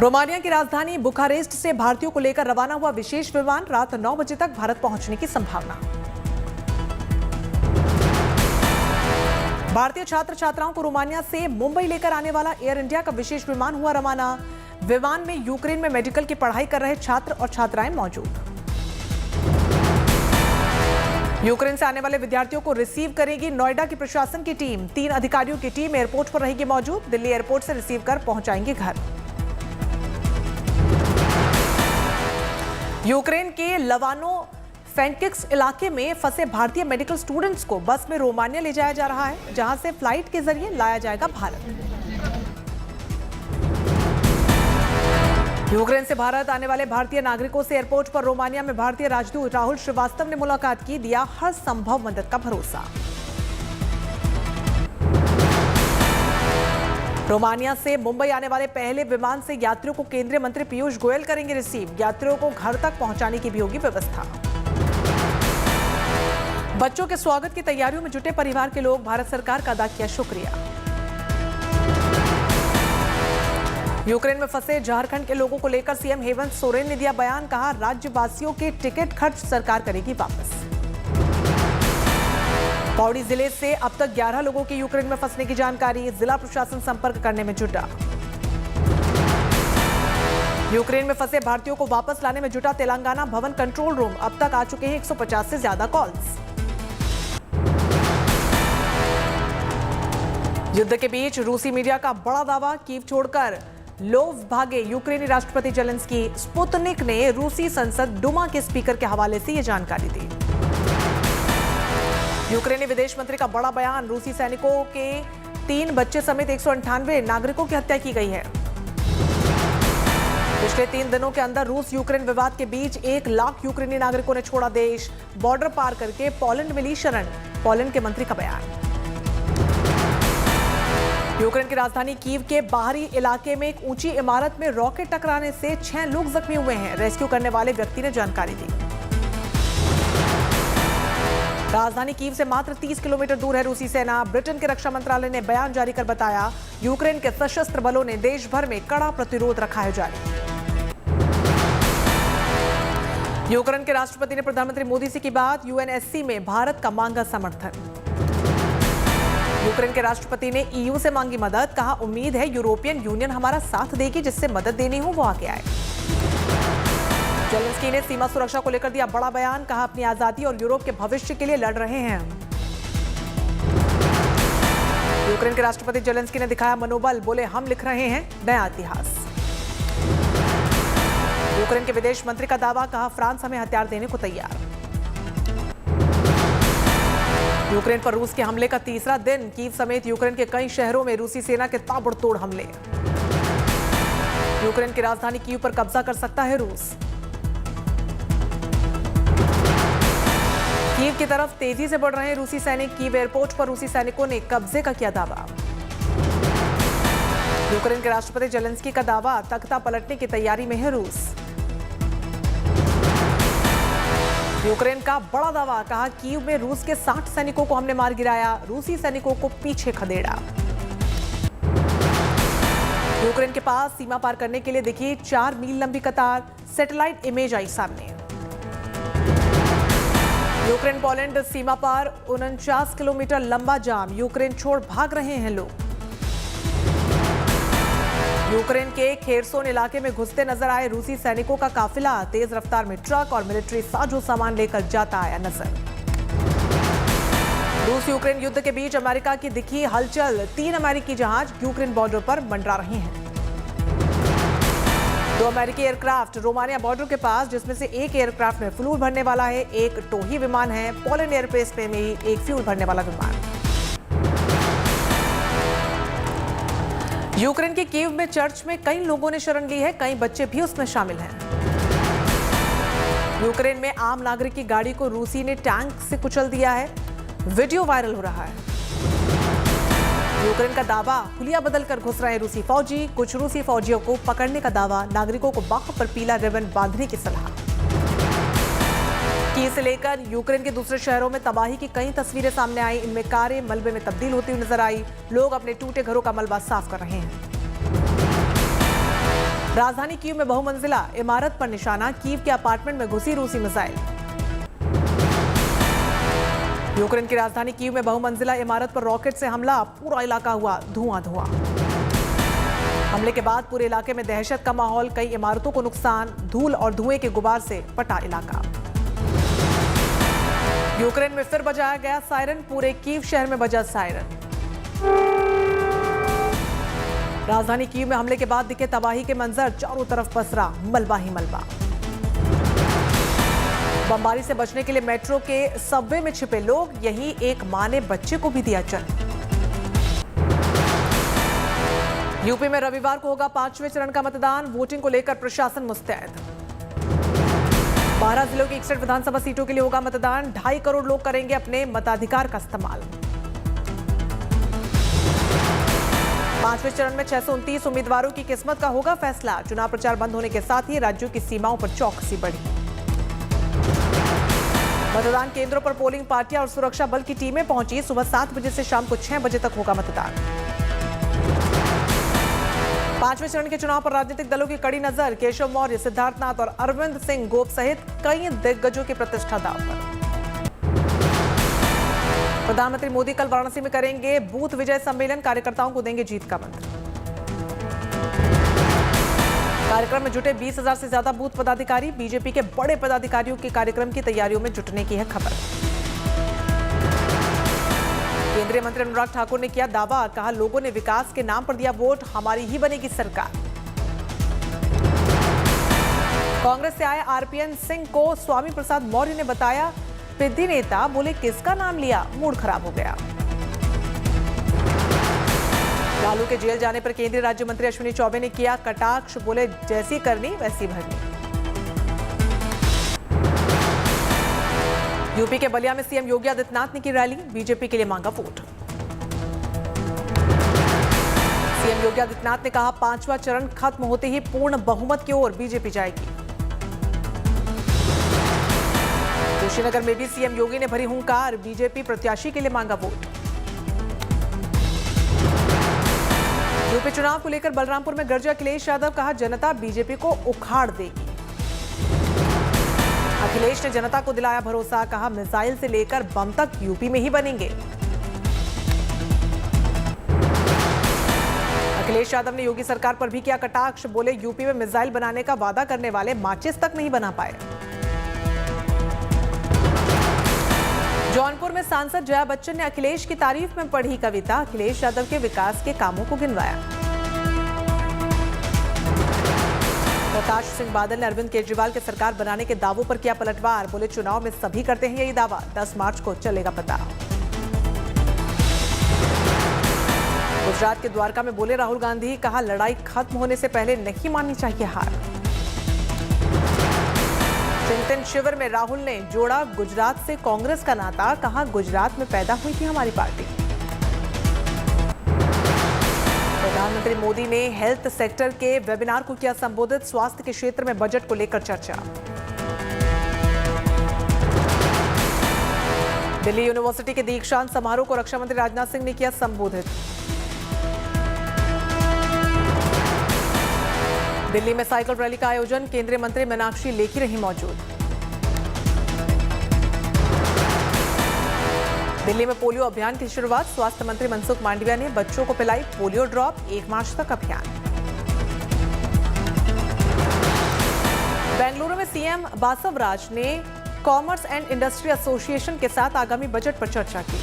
Romania की राजधानी Bucharest से भारतीयों को लेकर रवाना हुआ विशेष विमान रात 9 बजे तक भारत पहुंचने की संभावना। भारतीय छात्र छात्राओं को रोमानिया से मुंबई लेकर आने वाला एयर इंडिया का विशेष विमान हुआ रवाना। विमान में यूक्रेन में मेडिकल की पढ़ाई कर रहे छात्र और छात्राएं मौजूद। यूक्रेन से आने वाले विद्यार्थियों को रिसीव करेगी नोएडा की प्रशासन की टीम। 3 अधिकारियों की टीम एयरपोर्ट पर रहेगी मौजूद। दिल्ली एयरपोर्ट से रिसीव कर पहुंचाएंगे घर। यूक्रेन के लवानो फेंकिक्स इलाके में फंसे भारतीय मेडिकल स्टूडेंट्स को बस में रोमानिया ले जाया जा रहा है, जहां से फ्लाइट के जरिए लाया जाएगा भारत। यूक्रेन से भारत आने वाले भारतीय नागरिकों से एयरपोर्ट पर रोमानिया में भारतीय राजदूत राहुल श्रीवास्तव ने मुलाकात की, दिया हर संभव मदद का भरोसा। रोमानिया से मुंबई आने वाले पहले विमान से यात्रियों को केंद्रीय मंत्री पीयूष गोयल करेंगे रिसीव। यात्रियों को घर तक पहुंचाने की भी होगी व्यवस्था। बच्चों के स्वागत की तैयारियों में जुटे परिवार के लोग, भारत सरकार का अदा किया शुक्रिया। यूक्रेन में फंसे झारखंड के लोगों को लेकर सीएम हेमंत सोरेन ने दिया बयान, कहा राज्यवासियों के टिकट खर्च सरकार करेगी वापस। पौड़ी जिले से अब तक 11 लोगों के यूक्रेन में फंसने की जानकारी, जिला प्रशासन संपर्क करने में जुटा। यूक्रेन में फंसे भारतीयों को वापस लाने में जुटा तेलंगाना भवन कंट्रोल रूम। अब तक आ चुके हैं 150 से ज्यादा कॉल्स। युद्ध के बीच रूसी मीडिया का बड़ा दावा, कीव छोड़कर लोव भागे यूक्रेनी राष्ट्रपति जेलेंस्की। स्पुतनिक ने रूसी संसद डुमा के स्पीकर के हवाले से यह जानकारी दी। यूक्रेनी विदेश मंत्री का बड़ा बयान, रूसी सैनिकों के 3 बच्चे समेत 198 नागरिकों की हत्या की गई है। पिछले 3 दिनों के अंदर रूस यूक्रेन विवाद के बीच 1 लाख यूक्रेनी नागरिकों ने छोड़ा देश। बॉर्डर पार करके पोलैंड में ली शरण, पोलैंड के मंत्री का बयान। यूक्रेन की राजधानी कीव के बाहरी इलाके में एक ऊंची इमारत में रॉकेट टकराने से 6 लोग जख्मी हुए हैं। रेस्क्यू करने वाले व्यक्ति ने जानकारी दी। राजधानी कीव से मात्र 30 किलोमीटर दूर है रूसी सेना। ब्रिटेन के रक्षा मंत्रालय ने बयान जारी कर बताया, यूक्रेन के सशस्त्र बलों ने देश भर में कड़ा प्रतिरोध रखा है जारी। यूक्रेन के राष्ट्रपति ने प्रधानमंत्री मोदी से की बात, यूएनएससी में भारत का मांगा समर्थन। यूक्रेन के राष्ट्रपति ने ईयू से मांगी मदद, कहा उम्मीद है यूरोपियन यूनियन हमारा साथ देगी, जिससे मदद देनी हो वो आगे आए। जेलेंस्की ने सीमा सुरक्षा को लेकर दिया बड़ा बयान, कहा अपनी आजादी और यूरोप के भविष्य के लिए लड़ रहे हैं। यूक्रेन के राष्ट्रपति जेलेंस्की ने दिखाया मनोबल, बोले हम लिख रहे हैं नया इतिहास। यूक्रेन के विदेश मंत्री का दावा, कहा फ्रांस हमें हथियार देने को तैयार। यूक्रेन पर रूस के हमले का तीसरा दिन, कीव समेत यूक्रेन के कई शहरों में रूसी सेना के ताबड़तोड़ हमले। यूक्रेन की राजधानी कीव पर कब्जा कर सकता है रूस। कीव की तरफ तेजी से बढ़ रहे हैं रूसी सैनिक। कीव एयरपोर्ट पर रूसी सैनिकों ने कब्जे का किया दावा। यूक्रेन के राष्ट्रपति जेलेंस्की का दावा, तख्ता पलटने की तैयारी में है रूस। यूक्रेन का बड़ा दावा, कहा कीव में रूस के 60 सैनिकों को हमने मार गिराया, रूसी सैनिकों को पीछे खदेड़ा। यूक्रेन के पास सीमा पार करने के लिए दिखी 4 मील लंबी कतार, सैटेलाइट इमेज आई सामने। यूक्रेन पोलैंड सीमा पर 49 किलोमीटर लंबा जाम, यूक्रेन छोड़ भाग रहे हैं लोग। यूक्रेन के खेरसोन इलाके में घुसते नजर आए रूसी सैनिकों का काफिला, तेज रफ्तार में ट्रक और मिलिट्री साजो सामान लेकर जाता आया नजर। रूस यूक्रेन युद्ध के बीच अमेरिका की दिखी हलचल, 3 अमेरिकी जहाज यूक्रेन बॉर्डर पर मंडरा रहे हैं। 2 अमेरिकी एयरक्राफ्ट रोमानिया बॉर्डर के पास, जिसमें से एक एयरक्राफ्ट में फ्यूल भरने वाला है, एक टोही विमान है। पोलैंड एयरबेस में ही एक फ्यूल भरने वाला विमान। यूक्रेन के कीव में चर्च में कई लोगों ने शरण ली है, कई बच्चे भी उसमें शामिल हैं। यूक्रेन में आम नागरिक की गाड़ी को रूसी ने टैंक से कुचल दिया है, वीडियो वायरल हो रहा है। यूक्रेन का दावा, हुलिया बदलकर घुस रहे रूसी फौजी। कुछ रूसी फौजियों को पकड़ने का दावा, नागरिकों को बाह पर पीला रिबन बांधने की सलाह। कीव से लेकर यूक्रेन के दूसरे शहरों में तबाही की कई तस्वीरें सामने आई। इनमें कारें मलबे में तब्दील होती हुई नजर आई। लोग अपने टूटे घरों का मलबा साफ कर रहे हैं। राजधानी कीव में बहुमंजिला इमारत पर निशाना, कीव के अपार्टमेंट में घुसी रूसी मिसाइल। यूक्रेन की राजधानी कीव में बहुमंजिला इमारत पर रॉकेट से हमला, पूरा इलाका हुआ धुआं। हमले के बाद पूरे इलाके में दहशत का माहौल, कई इमारतों को नुकसान, धूल और धुएं के गुबार से पटा इलाका। यूक्रेन में फिर बजाया गया सायरन, पूरे कीव शहर में बजा सायरन। राजधानी कीव में हमले के बाद दिखे तबाही के मंजर, चारों तरफ पसरा मलबा ही मलबा। बमबारी से बचने के लिए मेट्रो के सबवे में छिपे लोग, यही एक मां ने बच्चे को भी दिया जन्म। यूपी में रविवार को होगा 5वें चरण का मतदान, वोटिंग को लेकर प्रशासन मुस्तैद। 12 जिलों की 61 विधानसभा सीटों के लिए होगा मतदान, 2.5 करोड़ लोग करेंगे अपने मताधिकार का इस्तेमाल। 5वें चरण में 629 उम्मीदवारों की किस्मत का होगा फैसला। चुनाव प्रचार बंद होने के साथ ही राज्यों की सीमाओं पर चौकसी बढ़ी। मतदान केंद्रों पर पोलिंग पार्टियां और सुरक्षा बल की टीमें पहुंची। सुबह 7 बजे से शाम को 6 बजे तक होगा मतदान। 5वें चरण के चुनाव पर राजनीतिक दलों की कड़ी नजर, केशव मौर्य, सिद्धार्थनाथ और अरविंद सिंह गोप सहित कई दिग्गजों की प्रतिष्ठा दांव पर। प्रधानमंत्री मोदी कल वाराणसी में करेंगे बूथ विजय सम्मेलन, कार्यकर्ताओं को देंगे जीत का मंत्र। कार्यक्रम में जुटे 20,000 से ज्यादा बूथ पदाधिकारी, बीजेपी के बड़े पदाधिकारियों के कार्यक्रम की तैयारियों में जुटने की है खबर। केंद्रीय मंत्री अनुराग ठाकुर ने किया दावा, कहा लोगों ने विकास के नाम पर दिया वोट, हमारी ही बनेगी सरकार। कांग्रेस से आए आरपीएन सिंह को स्वामी प्रसाद मौर्य ने बताया पिद्दी नेता, बोले किसका नाम लिया, मूड खराब हो गया। लालू के जेल जाने पर केंद्रीय राज्य मंत्री अश्विनी चौबे ने किया कटाक्ष, बोले जैसी करनी वैसी भरनी। यूपी के बलिया में सीएम योगी आदित्यनाथ ने की रैली, बीजेपी के लिए मांगा वोट। सीएम योगी आदित्यनाथ ने कहा 5वां चरण खत्म होते ही पूर्ण बहुमत की ओर बीजेपी जाएगी। कुशीनगर में भी सीएम योगी ने भरी हुंकार, बीजेपी प्रत्याशी के लिए मांगा वोट। यूपी चुनाव को लेकर बलरामपुर में गरजे अखिलेश यादव, कहा जनता बीजेपी को उखाड़ देगी। अखिलेश ने जनता को दिलाया भरोसा, कहा मिसाइल से लेकर बम तक यूपी में ही बनेंगे। अखिलेश यादव ने योगी सरकार पर भी किया कटाक्ष, बोले यूपी में मिसाइल बनाने का वादा करने वाले माचिस तक नहीं बना पाए। जौनपुर में सांसद जया बच्चन ने अखिलेश की तारीफ में पढ़ी कविता, अखिलेश यादव के विकास के कामों को गिनवाया। प्रकाश सिंह बादल ने अरविंद केजरीवाल के सरकार बनाने के दावों पर किया पलटवार, बोले चुनाव में सभी करते हैं यही दावा, 10 मार्च को चलेगा पता। गुजरात के द्वारका में बोले राहुल गांधी, कहा लड़ाई खत्म होने से पहले नहीं माननी चाहिए हार। चिंतन शिविर में राहुल ने जोड़ा गुजरात से कांग्रेस का नाता, कहा गुजरात में पैदा हुई थी हमारी पार्टी। प्रधानमंत्री मोदी ने हेल्थ सेक्टर के वेबिनार को किया संबोधित, स्वास्थ्य के क्षेत्र में बजट को लेकर चर्चा। दिल्ली यूनिवर्सिटी के दीक्षांत समारोह को रक्षा मंत्री राजनाथ सिंह ने किया संबोधित। दिल्ली में साइकिल रैली का आयोजन, केंद्रीय मंत्री मीनाक्षी लेखी रही मौजूद। दिल्ली में पोलियो अभियान की शुरुआत, स्वास्थ्य मंत्री मनसुख मांडविया ने बच्चों को पिलाई पोलियो ड्रॉप, 1 मार्च तक अभियान। बेंगलुरु में सीएम बासवराज ने कॉमर्स एंड इंडस्ट्री एसोसिएशन के साथ आगामी बजट पर चर्चा की।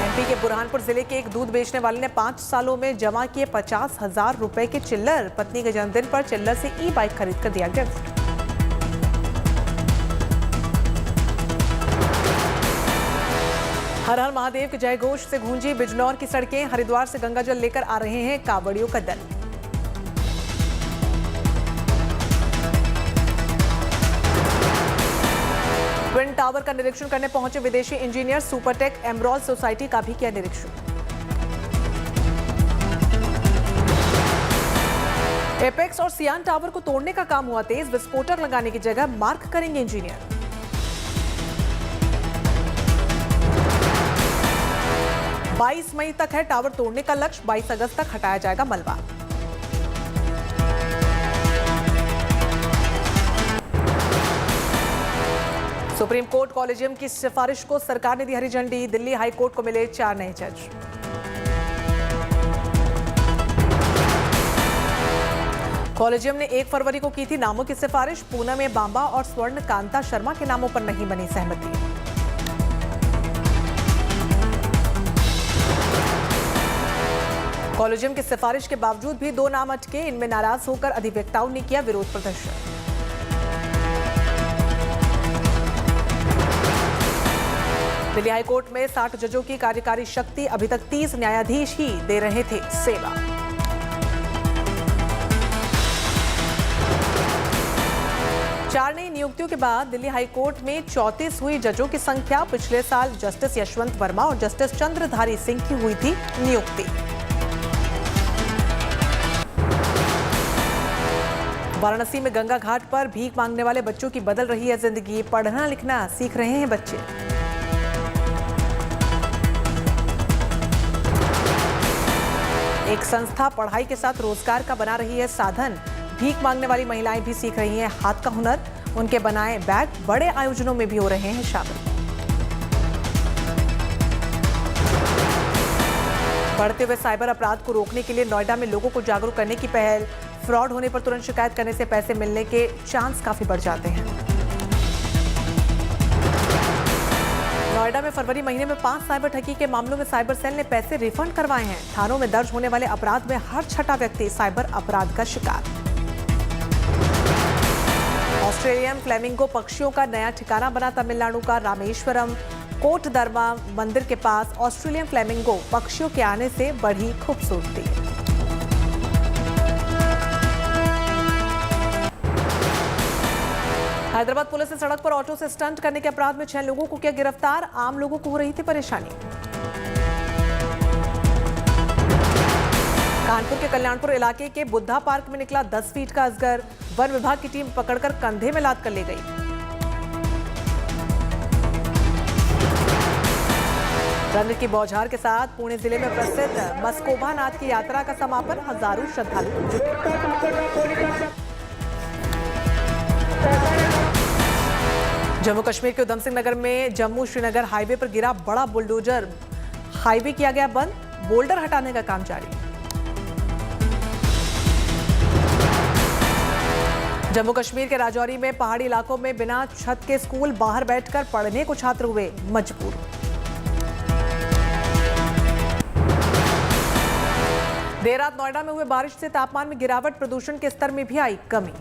एमपी के बुरहानपुर जिले के एक दूध बेचने वाले ने 5 सालों में जमा किए 50,000 रुपए के चिल्लर, पत्नी के जन्मदिन पर चिल्लर से ई-बाइक खरीद कर दिया गिफ्ट। हर हर महादेव के जय घोष से गूंजी बिजनौर की सड़कें, हरिद्वार से गंगा जल लेकर आ रहे हैं कांवड़ियों का दल। ट्विन टावर का निरीक्षण करने पहुंचे विदेशी इंजीनियर, सुपरटेक एमरॉल सोसाइटी का भी किया निरीक्षण। एपेक्स और सियान टावर को तोड़ने का काम हुआ तेज, विस्फोटक लगाने की जगह मार्क करेंगे इंजीनियर। 22 मई तक है टावर तोड़ने का लक्ष्य, 22 अगस्त तक हटाया जाएगा मलबा। सुप्रीम कोर्ट कॉलेजियम की सिफारिश को सरकार ने दी हरी झंडी, दिल्ली हाई कोर्ट को मिले 4 नए जज। कॉलेजियम ने 1 फरवरी को की थी नामों की सिफारिश, पूनम ए बांबा और स्वर्ण कांता शर्मा के नामों पर नहीं बनी सहमति। कॉलेजियम की सिफारिश के बावजूद भी 2 नाम अटके, इनमें नाराज होकर अधिवक्ताओं ने किया विरोध प्रदर्शन। दिल्ली हाईकोर्ट में 60 जजों की कार्यकारी शक्ति, अभी तक 30 न्यायाधीश ही दे रहे थे सेवा। चार नई नियुक्तियों के बाद दिल्ली हाईकोर्ट में 34 हुई जजों की संख्या। पिछले साल जस्टिस यशवंत वर्मा और जस्टिस चंद्रधारी सिंह की हुई थी नियुक्ति। वाराणसी में गंगा घाट पर भीख मांगने वाले बच्चों की बदल रही है जिंदगी, पढ़ना लिखना सीख रहे हैं बच्चे। एक संस्था पढ़ाई के साथ रोजगार का बना रही है साधन, भीख मांगने वाली महिलाएं भी सीख रही हैं हाथ का हुनर, उनके बनाए बैग बड़े आयोजनों में भी हो रहे हैं शामिल। बढ़ते हुए साइबर अपराध को रोकने के लिए नोएडा में लोगों को जागरूक करने की पहल, फ्रॉड होने पर तुरंत शिकायत करने से पैसे मिलने के चांस काफी बढ़ जाते हैं। नोएडा में फरवरी महीने में 5 साइबर ठगी के मामलों में साइबर सेल ने पैसे रिफंड करवाए हैं। थानों में दर्ज होने वाले अपराध में हर 6वां व्यक्ति साइबर अपराध का शिकार। ऑस्ट्रेलियन फ्लेमिंगो पक्षियों का नया ठिकाना बना तमिलनाडु का रामेश्वरम। कोटदर्मा मंदिर के पास ऑस्ट्रेलियन फ्लेमिंगो पक्षियों के आने से बढ़ी खूबसूरती। हैदराबाद पुलिस ने सड़क पर ऑटो से स्टंट करने के अपराध में 6 लोगों को किया गिरफ्तार, आम लोगों को हो रही थी परेशानी। कानपुर के कल्याणपुर इलाके के बुद्धा पार्क में निकला 10 फीट का अजगर, वन विभाग की टीम पकड़कर कंधे में लाद कर ले गई। रंग की बौछार के साथ पुणे जिले में प्रसिद्ध मस्कोबा नाथ की यात्रा का समापन, हजारों श्रद्धालु जुटे। जम्मू कश्मीर के उधम सिंह नगर में जम्मू श्रीनगर हाईवे पर गिरा बड़ा बुलडोजर, हाईवे किया गया बंद, बोल्डर हटाने का काम जारी। जम्मू कश्मीर के राजौरी में पहाड़ी इलाकों में बिना छत के स्कूल, बाहर बैठकर पढ़ने को छात्र हुए मजबूर। देर रात नोएडा में हुए बारिश से तापमान में गिरावट, प्रदूषण के स्तर में भी आई कमी।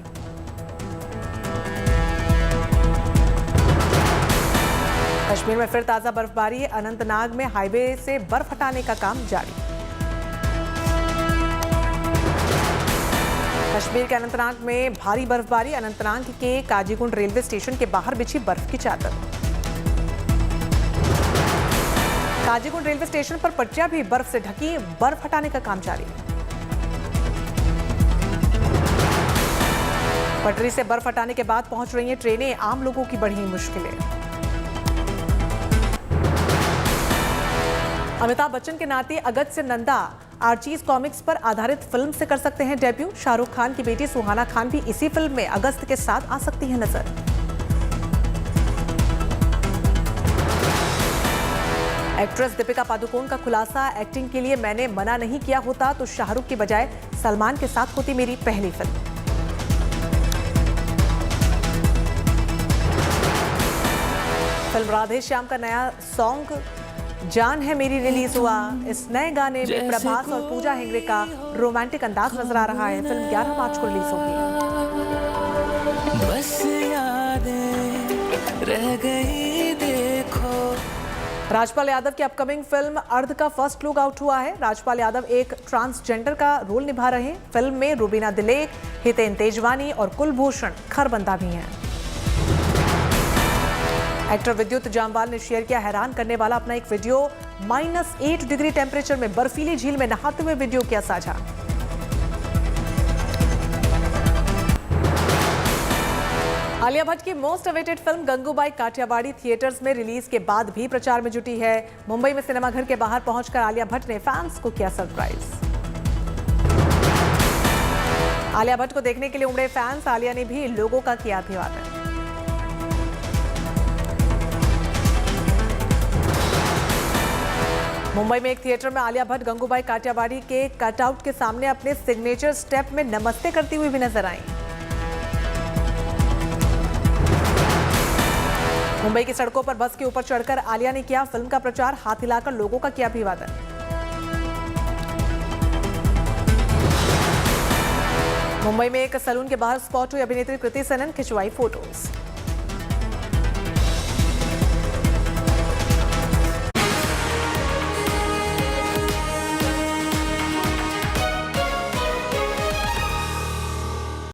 कश्मीर में फिर ताजा बर्फबारी, अनंतनाग में हाईवे से बर्फ हटाने का काम जारी। कश्मीर के अनंतनाग में भारी बर्फबारी, अनंतनाग के काजीगुंड रेलवे स्टेशन के बाहर बिछी बर्फ की चादर। काजीगुंड रेलवे स्टेशन पर पटरियां भी बर्फ से ढकी, बर्फ हटाने का काम जारी। पटरी से बर्फ हटाने के बाद पहुंच रही हैं ट्रेनें, आम लोगों की बढ़ी मुश्किलें। अमिताभ बच्चन के नाते अगस्त से नंदा आर्चीज कॉमिक्स पर आधारित फिल्म से कर सकते हैं डेब्यू। शाहरुख खान की बेटी सुहाना खान भी इसी फिल्म में अगस्त के साथ आ सकती है नजर। एक्ट्रेस दीपिका पादुकोण का खुलासा, एक्टिंग के लिए मैंने मना नहीं किया होता तो शाहरुख की बजाय सलमान के साथ होती मेरी पहली फिल्म। फिल्म राधे श्याम का नया सॉन्ग जान है मेरी रिलीज हुआ। इस नए गाने में प्रभास और पूजा हेगड़े का रोमांटिक अंदाज नजर आ रहा है। फिल्म 11 मार्च को रिलीज होगी। बस यादें रह गई देखो। राजपाल यादव की अपकमिंग फिल्म अर्ध का फर्स्ट लुक आउट हुआ है। राजपाल यादव एक ट्रांसजेंडर का रोल निभा रहे हैं। फिल्म में रुबीना दिलेक, हितेन तेजवानी और कुलभूषण खरबंदा भी हैं। एक्टर विद्युत जामवाल ने शेयर किया हैरान करने वाला अपना एक वीडियो। -8 डिग्री टेम्परेचर में बर्फीली झील में नहाते हुए वीडियो किया साझा। आलिया भट्ट की most awaited film Gangubai Kathiawadi theatres में रिलीज के बाद भी प्रचार में जुटी है। मुंबई में सिनेमाघर के बाहर पहुंचकर आलिया भट्ट ने फैंस को किया सरप्राइज। आलिया भट्ट को देखने के लिए उमड़े फैंस, आलिया ने भी लोगों का किया अभिवादन। मुंबई में एक थिएटर में आलिया भट्ट गंगूबाई काठियावाड़ी के कटआउट के सामने अपने सिग्नेचर स्टेप में नमस्ते करती हुई भी नजर आईं। मुंबई की सड़कों पर बस के ऊपर चढ़कर आलिया ने किया फिल्म का प्रचार, हाथ हिलाकर लोगों का किया अभिवादन। मुंबई में एक सैलून के बाहर स्पॉट हुई अभिनेत्री कृति सेनन, खिंचवाई फोटोज।